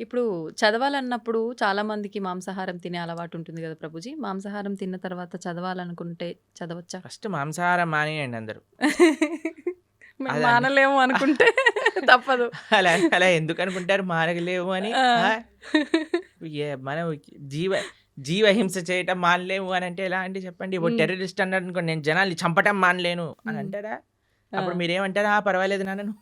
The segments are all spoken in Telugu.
ఇప్పుడు చదవాలన్నప్పుడు చాలా మందికి మాంసాహారం తినే అలవాటు ఉంటుంది కదా ప్రభుజీ. మాంసాహారం తిన్న తర్వాత చదవాలనుకుంటే చదవచ్చా? ఫస్ట్ మాంసాహారం మానేయండి అందరూ. మేము అదండి. మానలేము అనుకుంటే తప్పదు. అలా అలా ఎందుకనుకుంటారు మానలేము అని? ఆ! ఆ! మనం జీవ జీవ హింస చేయటం మానలేము అనంటే ఎలా అండి చెప్పండి? ఇప్పుడు హ్మ్. టెర్రరిస్ట్ అన్నారనుకోండి, నేను జనాల్ని చంపటం మానలేను అని హ్మ్. అంటారా? ఆ! అప్పుడు మీరేమంటారు? ఆ! పర్వాలేదు నాన్న నువ్వు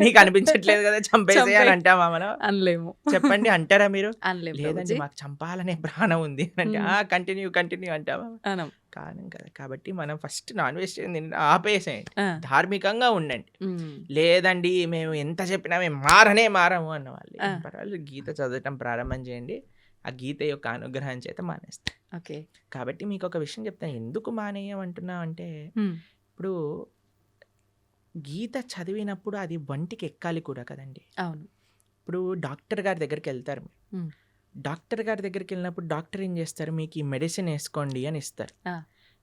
నీకు అనిపించట్లేదు కదా! చంపేసేయ్ అని చంపేయి అంటామా మనం? అనలేము. చెప్పండి అంటారా మీరు? అనలేం లేదండి ప్రభుజీ. మాకు చంపాలనే ప్రాణం ఉంది అనంటే, హ్మ్. ఆ! కంటిన్యూ, కంటిన్యూ అంటామా? అనం. కాలం కదా! కాబట్టి మనం ఫస్ట్ నాన్ వెజిటేరియన్ తినడం ఆపేసేయండి. ఆ! ధార్మికంగా ఉండండి. హ్మ్. లేదండి మేము ఎంత చెప్పినా మేము మారనే మారము అన్నవాళ్ళు ఆ! ఏం పర్వాలేదు గీత చదవటం ప్రారంభం చేయండి. ఆ గీత యొక్క అనుగ్రహం చేత మానేస్తారు. ఓకే. కాబట్టి మీకొక విషయం చెప్తాను. ఎందుకు మానేయమంటున్నామంటే, హ్మ్. ఇప్పుడు గీత చదివినప్పుడు అది వంటికి ఎక్కాలి కూడా కదండీ! అవును. ఇప్పుడు డాక్టర్ గారి దగ్గరికెళ్తారు మీరు. హ్మ్. డాక్టర్ గారి దగ్గరికెళ్ళినప్పుడు డాక్టర్ ఏం చేస్తారు? మీకు ఈ మెడిసిన్ ఏసుకోండి అని ఇస్తారు. ఆ!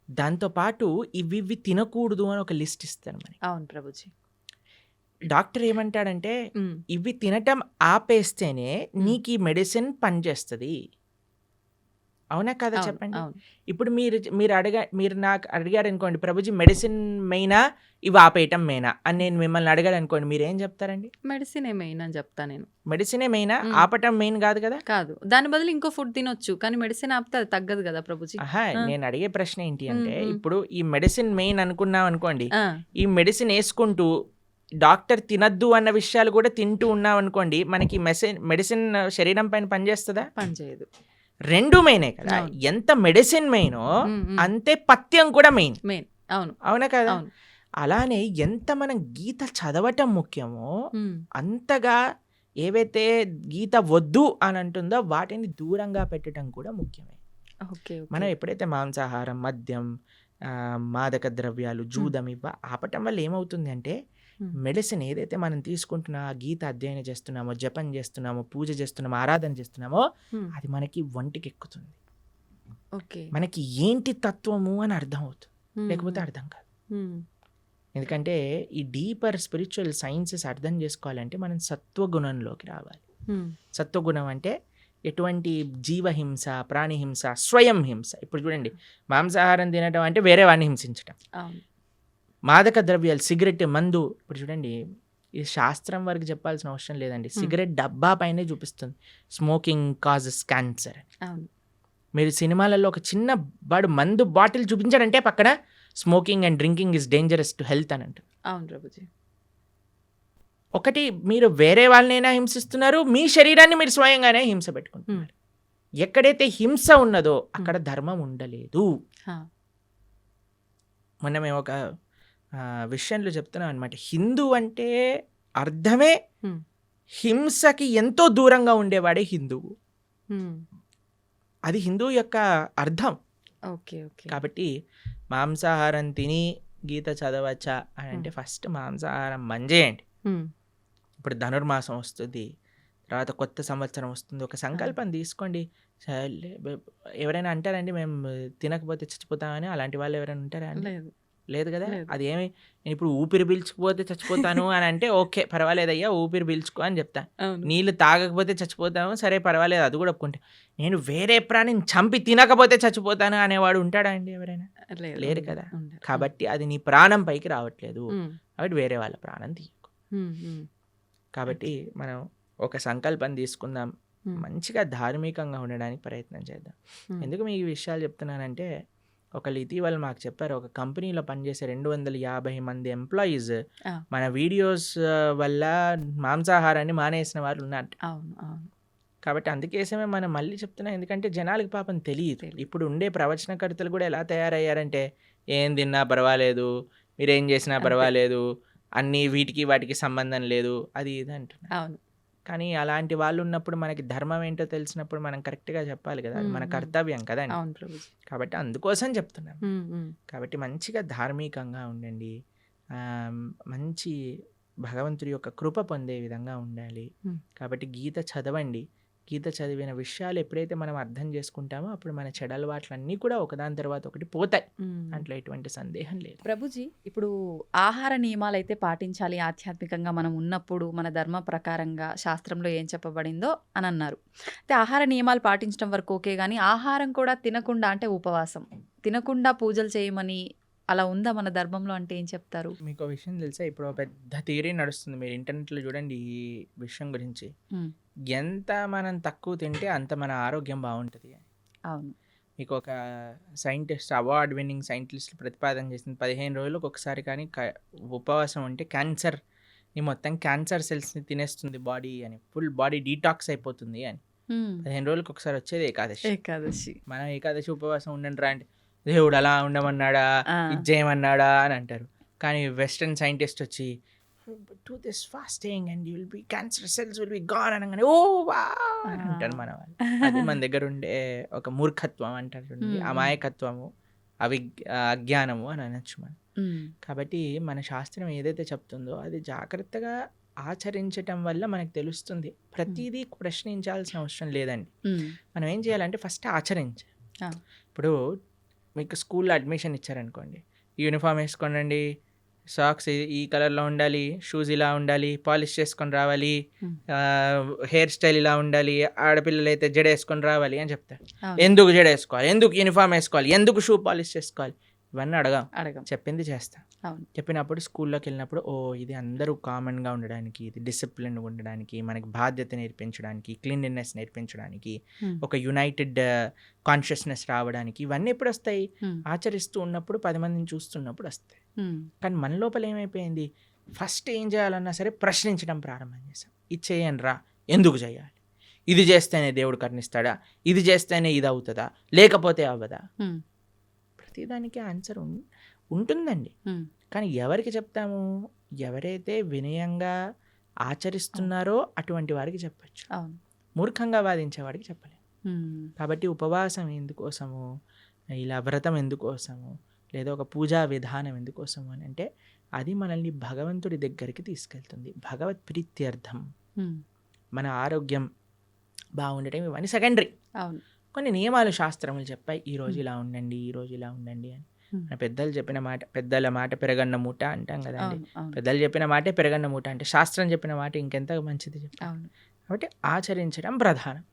దాంతో పాటు ఇవివి తినకూడదు అని ఒక లిస్ట్ ఇస్తారు మనకి. అవును ప్రభుజీ. డాక్టర్ ఏమంటాడంటే, హ్మ్. ఇవి తినటం ఆపేస్తేనే హ్మ్. నీకీ మెడిసిన్ పనిచేస్తది. అవునా? కాదా? అవును. చెప్పండి. అవును. ఇప్పుడు మీరు నాకు అడిగారనుకోండి, ప్రభుజీ మెడిసిన్ మెయినా? ఇవి ఆపేయటం మెయినా? అని హ్మ్. నేను మిమ్మల్ని అడిగాననుకోండి, మీరేం చెప్తారండి? మెడిసినే మెయిన్ అని చెప్తా నేను. మెడిసినే మెయినా? హ్మ్. ఆపటం మెయిన్ గాదు గదా? కాదు. దాని బదులు ఇంకో ఫుడ్ తినొచ్చు. కానీ మెడిసిన్ ఆపితే అది తగ్గదు గదా ప్రభుజీ. అహా! ఆ! నేనడిగే ప్రశ్న ఏంటి హ్మ్. అంటే, హ్మ్. ఇప్పుడు ఈ మెడిసిన్ మెయిన్ అనుకున్నామనుకోండి, ఆ! ఈ మెడిసిన్ యేసుకుంటూ డాక్టర్ తినొద్దు అన్న విషయాలు గూడా తింటూ ఉన్నామనుకోండి, మనకి మెడిసిన్ శరీరం పైన పనిచేస్తదా? పని చేయదు. 2 మెయినే కదా! అవును. ఎంత మెడిసిన్ మెయినో, హ్మ్. హ్మ్. అంతే పథ్యం కూడా మెయిన్. మెయిన్. అవును. అవునా కదా? అవును. అలానే ఎంత మనం గీత చదవటం ముఖ్యమో, హ్మ్. అంతగా ఏవైతే గీత వద్దు అని అంటుందో వాటిని దూరంగా పెట్టటం కూడా ముఖ్యమే. ఓకే. మనం ఓకే. ఎప్పుడైతే మాంసాహారం, మద్యం, మాదక ద్రవ్యాలు, హ్మ్. జూదం ఆపటం వల్ల ఏమవుతుంది అంటే, హ్మ్. మెడిసిన్ ఏదైతే మనం తీసుకుంటున్నా, ఆ గీత అధ్యయనం చేస్తున్నామో, జపం చేస్తున్నామో, పూజ చేస్తున్నామో, ఆరాధన చేస్తున్నామో, హ్మ్. అది మనకి ఒంటికెక్కుతుంది. ఓకే. మనకి ఏంటి తత్వము అని అర్థమవుతుంది. హ్మ్. లేకపోతే హ్మ్. అర్థం కాదు. హ్మ్. ఎందుకంటే, ఈ డీపర్ స్పిరిచ్యువల్ సైన్సెస్ అర్థం చేసుకోవాలంటే, మనం సత్వగుణంలోకి రావాలి. హ్మ్. సత్వగుణం అంటే, ఎటువంటి జీవహింస, ప్రాణిహింస, స్వయం హింస. ఇప్పుడు చూడండి, మాంసాహారం తినటం అంటే వేరే వాడిని హింసించటం. అవును. మాదక ద్రవ్యాలు, సిగరెట్, మందు ఇప్పుడు చూడండి, ఇది శాస్త్రం వరకు చెప్పాల్సిన అవసరం లేదండి. హ్మ్. సిగరెట్ డబ్బా పైనే చూపిస్తుంది. స్మోకింగ్ కాజెస్ క్యాన్సర్ అని. అవును. మీరు సినిమాలలో ఒక చిన్న మందు బాటిల్ చూపించాడంటే పక్కన smoking and drinking is dangerous to health అని అంటుంది. అవును ప్రభుజీ. ఒకటి మీరు వేరే వాళ్ళనైనా హింసిస్తున్నారు. మీ శరీరాన్ని మీరు స్వయంగానే హింస హ్మ్. పెట్టుకుంటున్నారు. ఎక్కడైతే హింస ఉన్నదో హ్మ్. అక్కడ ధర్మం ఉండలేదు. ఆ! మొన్న మేము ఒక విషయంలో చెప్తున్నాం అనమాట. హిందూ అంటే అర్థమే హ్మ్. హింసకి ఎంతో దూరంగా ఉండేవాడే హిందువు. హ్మ్. అది హిందువు యొక్క అర్థం. ఓకే. ఓకే. కాబట్టి మాంసాహారం తిని గీత చదవచ్చా అని హ్మ్. అంటే ఫస్ట్ మాంసాహారం బంజేయండి. హ్మ్. ఇప్పుడు ధనుర్మాసం వస్తుంది. తర్వాత కొత్త సంవత్సరం వస్తుంది. ఒక ఆ! సంకల్పం తీసుకోండి. సర్లే ఎవరైనా అంటారండి మేము తినకపోతే చచ్చిపోతామని? అలాంటి వాళ్ళు ఎవరైనా ఉంటారా అండి? లేదు. లేదు గదా! లేదు. అదేమి నేనిప్పుడు ఊపిరి పీల్చుకుపోతే చచ్చిపోతాను అని అంటే ఓకే. పర్వాలేదయ్యా ఊపిరి పీల్చుకో అని చెప్తా. అవును. నీళ్ళు తాగకపోతే చచ్చిపోతాము. సరే పర్వాలేదు అది కూడా ఒప్పుకుంటా. నేను వేరే ప్రాణిని చంపి తినకపోతే చచ్చిపోతాను అనేవాడు ఉంటాడా అండి ఎవరైనా? లేదు. లేరు ఉండరు. కదా! ఉండరు. హ్మ్. కాబట్టి అది నీ ప్రాణం పైకి రావట్లేదు. హ్మ్. కాబట్టి వేరే వాళ్ళ ప్రాణం తీయకు. హ్మ్. హ్మ్. కాబట్టి ఓకే. మనం ఒక సంకల్పం తీసుకుందాం. హ్మ్. మంచిగా ధార్మికంగా ఉండడానికి ప్రయత్నం చేద్దాం. హ్మ్. ఎందుకు మీకు ఈ విషయాలు చెప్తున్నానంటే, ఒకళ్ళు ఇటీవల మాకు చెప్పారు. ఒక కంపెనీలో పనిచేసే 250 మంది ఎంప్లాయీస్ ఆ! మన వీడియోస్ వల్ల మాంసాహారాన్ని మానేసిన వారు ఉన్నారట. అవును. అవును. కాబట్టి అందుకోసమే మనం మళ్ళీ చెప్తున్నాం. ఎందుకంటే జనాలకి పాపం తెలీదు. ఇప్పుడు ఉండే ప్రవచనకర్తలు కూడా ఎలా తయారయ్యారంటే, ఏం తిన్నా పర్వాలేదు, మీరేం చేసినా అంతే. పర్వాలేదు, అన్నీ వీటికి వాటికి సంబంధం లేదు. అది ఇది అంటున్నారు. అవును. కానీ అలాంటి వాళ్ళున్నప్పుడు మనకి ధర్మం ఏంటో తెలిసినప్పుడు మనం కరెక్ట్‌గా చెప్పాలి గదా! అది హ్మ్. మన హ్మ్. కర్తవ్యం కదండీ! అవును ప్రభుజీ. కాబట్టి అందుకోసం చెప్తున్నాను. హ్మ్. హ్మ్. కాబట్టి మంచిగా ధార్మికంగా ఉండండి. ఆహ్, మంచి భగవంతుడి యొక్క కృప పొందే విధంగా ఉండాలి. హ్మ్. కాబట్టి గీత చదవండి. గీత చదివిన విషయాలు ఎప్పుడైతే మనం అర్థం చేసుకుంటామో అప్పుడు మన చెడు అలవాట్లన్నీ కూడా ఒకదాని తర్వాత ఒకటి పోతాయి. దాంట్లో ఎటువంటి సందేహం లేదు. ప్రభుజీ, ఇప్పుడు ఆహార నియమాలు అయితే పాటించాలి ఆధ్యాత్మికంగా మనం ఉన్నప్పుడు, మన ధర్మ ప్రకారంగా శాస్త్రంలో ఏం చెప్పబడిందో అని అన్నారు. అయితే ఆహార నియమాలు పాటించడం వరకు ఓకే, కానీ ఆహారం కూడా తినకుండా, అంటే ఉపవాసం తినకుండా పూజలు చేయమని అలా ఉందా మన ధర్మంలో, అంటే ఏం చెప్తారు? మీకు విషయం తెలుసా, ఇప్పుడు ఒక పెద్ద థియరీ నడుస్తుంది, మీరు ఇంటర్నెట్లో చూడండి ఈ విషయం గురించి. ఎంత మనం తక్కువ తింటే అంత మన ఆరోగ్యం బాగుంటుంది. అవును. మీకు ఒక సైంటిస్ట్, అవార్డ్ విన్నింగ్ సైంటిస్ట్ ప్రతిపాదన చేసింది 15 రోజులకు ఒకసారి కానీ ఉపవాసం ఉంటే క్యాన్సర్ని మొత్తం క్యాన్సర్ సెల్స్ని తినేస్తుంది బాడీ అని, ఫుల్ బాడీ డీటాక్స్ అయిపోతుంది అని. 15 రోజులకు ఒకసారి వచ్చేది ఏకాదశి. మనం ఏకాదశి ఉపవాసం ఉండండి రా అంటే దేవుడు అలా ఉండమన్నాడా, ఇది చేయమన్నాడా అని అంటారు. కానీ వెస్టర్న్ సైంటిస్ట్ వచ్చి do this fasting and you will be cancer cells will be gone అనగానే ఓ వా అని అంటారు మన వాళ్ళు. అది మన దగ్గర ఉండే ఒక మూర్ఖత్వం అంటారు చూడండి, అమాయకత్వము, అజ్ఞానము అని అనొచ్చు మనం. కాబట్టి మన శాస్త్రం ఏదైతే చెప్తుందో అది జాగ్రత్తగా ఆచరించటం వల్ల మనకు తెలుస్తుంది. ప్రతిదీ ప్రశ్నించాల్సిన అవసరం లేదండి. మనం ఏం చేయాలంటే ఫస్ట్ ఆచరించాలి. ఇప్పుడు మీకు స్కూల్లో అడ్మిషన్ ఇచ్చారనుకోండి, యూనిఫామ్ వేసుకోండి, సాక్స్ ఈ కలర్లో ఉండాలి, షూస్ ఇలా ఉండాలి, పాలిష్ చేసుకొని రావాలి, హెయిర్ స్టైల్ ఇలా ఉండాలి, ఆడపిల్లలు అయితే జడ వేసుకొని రావాలి అని చెప్తారు. ఎందుకు జడ వేసుకోవాలి, ఎందుకు యూనిఫామ్ వేసుకోవాలి, ఎందుకు షూ పాలిష్ చేసుకోవాలి, ఇవన్నీ అడగం, చెప్పింది చేస్తాం. చెప్పినప్పుడు స్కూల్లోకి వెళ్ళినప్పుడు ఓ ఇది అందరూ కామన్గా ఉండడానికి, ఇది డిసిప్లిన్గా ఉండడానికి, మనకి బాధ్యత నేర్పించడానికి, క్లీన్లీనెస్ నేర్పించడానికి, ఒక యునైటెడ్ కాన్షియస్నెస్ రావడానికి, ఇవన్నీ ఎప్పుడు వస్తాయి? ఆచరిస్తూ ఉన్నప్పుడు, 10 మందిని చూస్తున్నప్పుడు వస్తాయి. కానీ మన లోపల ఏమైపోయింది, ఫస్ట్ ఏం చేయాలన్నా సరే ప్రశ్నించడం ప్రారంభం చేసాం. ఇది చేయండి రా, ఎందుకు చేయాలి, ఇది చేస్తేనే దేవుడు కరుణిస్తాడా, ఇది చేస్తేనే ఇది అవుతుందా, లేకపోతే అవ్వదా? ప్రతిదానికి ఆన్సర్ ఉంటుందండి. కానీ ఎవరికి చెప్తాము? ఎవరైతే వినయంగా ఆచరిస్తున్నారో అటువంటి వారికి చెప్పచ్చు. మూర్ఖంగా వాదించే వాడికి చెప్పలేము. కాబట్టి ఉపవాసం ఎందుకోసము, ఇలా వ్రతం ఎందుకోసము, లేదా ఒక పూజా విధానం ఎందుకోసము అని అంటే అది మనల్ని భగవంతుడి దగ్గరికి తీసుకెళ్తుంది. భగవత్ ప్రీత్యర్థం, మన ఆరోగ్యం బాగుండటం, ఇవన్నీ సెకండరీ. కొన్ని నియమాలు శాస్త్రములు చెప్పాయి, ఈరోజు ఇలా ఉండండి, ఈరోజు ఇలా ఉండండి అని. మన పెద్దలు చెప్పిన మాట, పెద్దల మాట పెరగన్న మూట అంటాం కదండి. పెద్దలు చెప్పిన మాటే పెరగన్న మూట అంటే శాస్త్రం చెప్పిన మాట ఇంకెంత మంచిది చెప్పాలి. కాబట్టి ఆచరించడం ప్రధానం.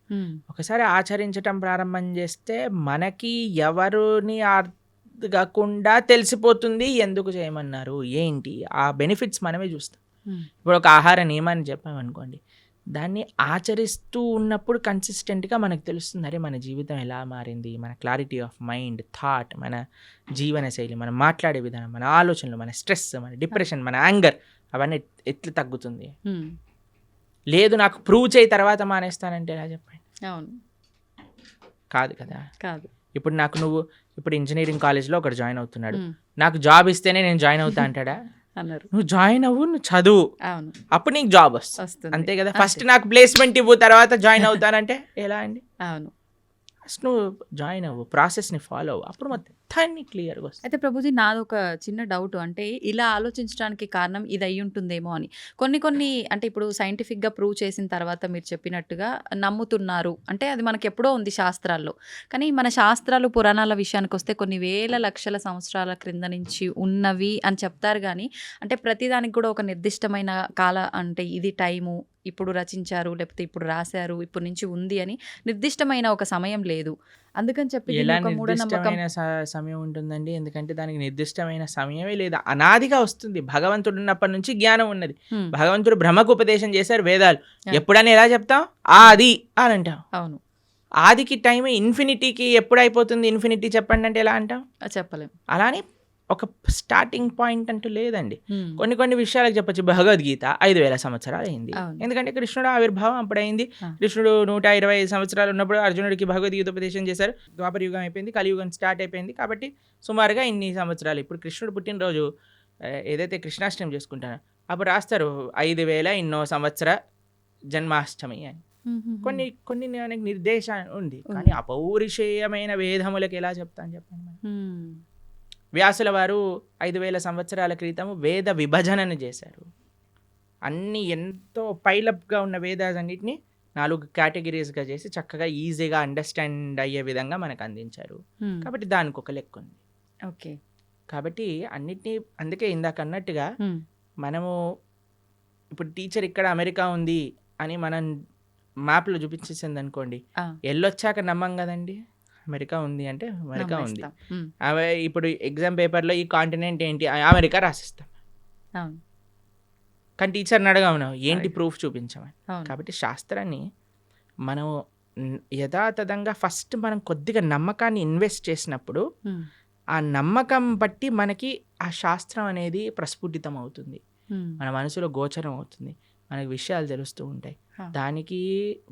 ఒకసారి ఆచరించడం ప్రారంభం చేస్తే మనకి ఎవరిని అర్థకాకుండా తెలిసిపోతుంది ఎందుకు చేయమన్నారు, ఏంటి ఆ బెనిఫిట్స్ మనమే చూస్తాం. ఇప్పుడు ఒక ఆహార నియమాన్ని చెప్పామనుకోండి, దాన్ని ఆచరిస్తూ ఉన్నప్పుడు కన్సిస్టెంట్గా మనకు తెలుస్తుంది, అరే మన జీవితం ఎలా మారింది, మన క్లారిటీ ఆఫ్ మైండ్, థాట్, మన జీవన శైలి, మనం మాట్లాడే విధానం, మన ఆలోచనలు, మన స్ట్రెస్, మన డిప్రెషన్, మన యాంగర్, అవన్నీ ఎట్లా తగ్గుతుంది. లేదు నాకు ప్రూవ్ చేయి తర్వాత మానేస్తానంటే ఎలా చెప్పండి? కాదు కదా. ఇప్పుడు నువ్వు ఇప్పుడు ఇంజనీరింగ్ కాలేజ్లో ఒకటి జాయిన్ అవుతున్నాడు, నాకు జాబ్ ఇస్తేనే నేను జాయిన్ అవుతా అంటాడా? నువ్వు జాయిన్ అవ్వు, నువ్వు చదువు, అప్పుడు నీకు జాబ్ వస్తుంది, అంతే కదా. ఫస్ట్ నాకు ప్లేస్మెంట్ ఇవ్వు తర్వాత జాయిన్ అవుతానంటే ఎలా అండి? ఫస్ట్ నువ్వు జాయిన్ అవ్వు, ప్రాసెస్ని ఫాలో అవ్వు, అప్పుడు మొత్తం క్లియర్గా వస్తుంది. అయితే ప్రభుజీ, నాదొక చిన్న డౌట్, అంటే ఇలా ఆలోచించడానికి కారణం ఇది అయి ఉంటుందేమో అని. కొన్ని అంటే ఇప్పుడు సైంటిఫిక్గా ప్రూవ్ చేసిన తర్వాత మీరు చెప్పినట్టుగా నమ్ముతున్నారు అంటే అది మనకి ఎప్పుడో ఉంది శాస్త్రాల్లో. కానీ మన శాస్త్రాలు, పురాణాల విషయానికి వస్తే కొన్ని వేల లక్షల సంవత్సరాల క్రింద నుంచి ఉన్నవి అని చెప్తారు. కానీ అంటే ప్రతిదానికి కూడా ఒక నిర్దిష్టమైన అంటే ఇది టైము, ఇప్పుడు రచించారు, లేకపోతే ఇప్పుడు రాశారు, ఇప్పటి నుంచి ఉంది అని నిర్దిష్టమైన ఒక సమయం లేదు. అందుకని చెప్పి ఎలా నిర్దిష్టమైన సమయం ఉంటుందండి? ఎందుకంటే దానికి నిర్దిష్టమైన సమయమే లేదు, అనాదిగా వస్తుంది. భగవంతుడు ఉన్నప్పటి నుంచి జ్ఞానం ఉన్నది. భగవంతుడు బ్రహ్మకు ఉపదేశం చేశారు వేదాలు. ఎప్పుడని ఎలా చెప్తాం? ఆది అని అంటాం. అవును, ఆదికి టైం ఇన్ఫినిటీకి ఎప్పుడు అయిపోతుంది? ఇన్ఫినిటీ చెప్పండి అంటే ఎలా అంటాం? చెప్పలేం. అలానే ఒక స్టార్టింగ్ పాయింట్ అంటూ లేదండి. కొన్ని విషయాలకు చెప్పచ్చు. భగవద్గీత 5000 సంవత్సరాలు అయింది, ఎందుకంటే కృష్ణుడు ఆవిర్భావం అప్పుడైంది. కృష్ణుడు 125 సంవత్సరాలు ఉన్నప్పుడు అర్జునుడికి భగవద్గీత ఉపదేశం చేశారు. ద్వాపర యుగం అయిపోయింది, కలియుగం స్టార్ట్ అయిపోయింది. కాబట్టి సుమారుగా ఇన్ని సంవత్సరాలు. ఇప్పుడు కృష్ణుడు పుట్టినరోజు ఏదైతే కృష్ణాష్టమి చేసుకుంటారో అప్పుడు రాస్తారు 5000 ఇన్నో సంవత్సర జన్మాష్టమి అని. కొన్ని నిర్దేశాలు ఉంది, కానీ అపౌరుషేయమైన వేదములకు ఎలా చెప్తాను చెప్పండి. వ్యాసుల వారు 5000 సంవత్సరాల క్రితం వేద విభజనను చేశారు. అన్ని ఎంతో పైలప్గా ఉన్న వేదాలన్నింటినీ 4 కేటగిరీస్‌గా చేసి చక్కగా ఈజీగా అండర్‌స్టాండ్ అయ్యే విధంగా మనకు అందించారు. హ్మ్. కాబట్టి దానికొక లెక్కుంది. ఓకే. కాబట్టి అన్నిటిని అందుకే ఇందాకన్నట్టుగా హ్మ్. మనము ఇప్పుడు టీచర్ ఇక్కడ అమెరికా ఉంది అని మనం మ్యాప్‌లో చూపించేసిందనుకోండి, ఆ! ఎళ్ళొచ్చాక నమ్మం గదండీ! అమెరికా ఉంది అంటే అమెరికా ఉంది. నమ్మేస్తాం. హ్మ్. ఇప్పుడు ఎగ్జామ్ పేపర్‌లో ఈ కాంటినెంట్ ఏంటి? అమెరికా రాసిస్తాం. అవును. కానీ టీచర్‌ని అడగము ఏంటి అడగం. ప్రూఫ్ చూపించమని. అవును. కాబట్టి శాస్త్రాన్ని మనం యథాతథంగా ఫస్ట్ మనం కొద్దిగా నమ్మకాన్ని ఇన్వెస్ట్ చేసినప్పుడు, హ్మ్. ఆ నమ్మకం బట్టి మనకి ఆ శాస్త్రం అనేది ప్రస్ఫుటితం అవుతుంది. హ్మ్. మన మనసులో గోచరం అవుతుంది. మనకు విషయాలు తెలుస్తూ ఉంటాయి. ఆ! దానికి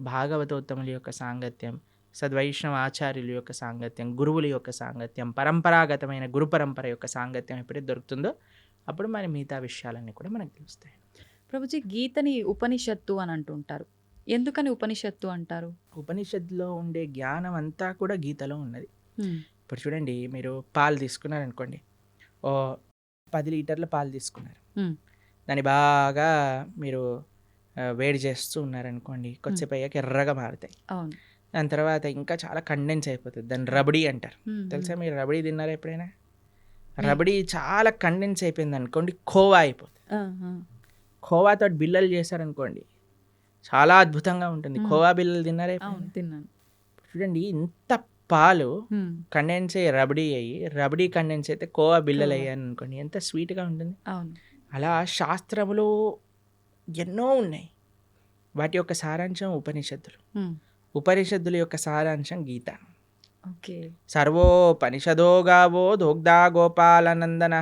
భాగవతోత్తముల యొక్క సాంగత్యం, సద్వైష్ణవ ఆచార్యుల యొక్క సాంగత్యం, గురువుల యొక్క సాంగత్యం, పరంపరాగతమైన గురు పరంపర యొక్క సాంగత్యం ఎప్పుడైతే దొరుకుతుందో అప్పుడు మరి మిగతా విషయాలన్నీ కూడా మనకు తెలుస్తాయి. ప్రభుజీ గీతని ఉపనిషత్తు అని అంటుంటారు. ఎందుకని ఉపనిషత్తు అంటారు? ఉపనిషత్తులో ఉండే జ్ఞానం అంతా కూడా గీతలో ఉన్నది. హ్మ్. ఇప్పుడు చూడండి, మీరు పాలు తీసుకున్నారనుకోండి, ఓ 10 లీటర్ల పాలు తీసుకున్నారు. హ్మ్. దాన్ని బాగా మీరు వేడి చేస్తూ ఉన్నారనుకోండి, కొద్దిసేపు అయ్యాక ఎర్రగా మారుతాయి. అవును. దాని తర్వాత ఇంకా చాలా కండెన్స్ అయిపోతుంది. దాన్ని రబడీ అంటారు. హ్మ్. తెలుసా మీరు రబడీ తిన్నారా ఎప్పుడైనా? హ్మ్. రబడీ చాలా కండెన్స్ అయిపోయింది అనుకోండి, ఖోవా అయిపోతుంది. ఆ! ఆ! ఖోవాతో బిల్లలు చేశారనుకోండి, చాలా అద్భుతంగా ఉంటుంది. హ్మ్. ఖోవా బిల్లలు తిన్నారా అవును. ఎప్పుడైనా? తిన్నాను. చూడండి, ఇంత పాలు హ్మ్. కండెన్స్ అయ్యి రబడీ అయ్యి, రబడీ కండెన్స్ అయితే కోవా బిల్లలు కోవా. అయ్యాయి అనుకోండి, ఎంత స్వీట్గా ఉంటుంది. అవును. అలా శాస్త్రములు ఎన్నో ఉన్నాయి. వాటి యొక్క సారాంశం ఉపనిషత్తులు. హ్మ్. ఉపనిషత్తుల యొక్క సారాంశం గీత. ఓకే. సర్వోపనిషదో గావో దోగ్ధా గోపాలనందన.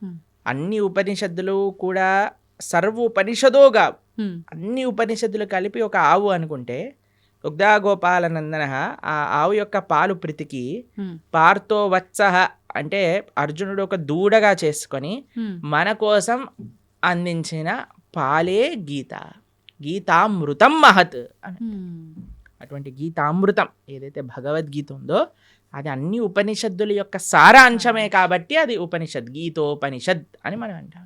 హ్మ్. అన్ని ఉపనిషత్తులు కూడా సర్వోపనిషదో గావు, హ్మ్. అన్ని ఉపనిషత్తులు కలిపి ఒక ఆవు అనుకుంటే, దుగ్ధా గోపాలనందన ఆ ఆవు యొక్క పాలు ప్రీతికి హ్మ్. పార్థో వత్సః అంటే అర్జునుడు ఒక దూడగా చేసుకొని హ్మ్. మన కోసం అందించిన పాలే గీత. గీతామృతం మహత్ అని. హ్మ్. అటువంటి గీతామృతం ఏదైతే భగవద్గీత ఉందో అది అన్ని ఉపనిషత్తుల యొక్క సారాంశమే కాబట్టి అది ఉపనిషత్, గీతోపనిషత్ అని మనం అంటాం.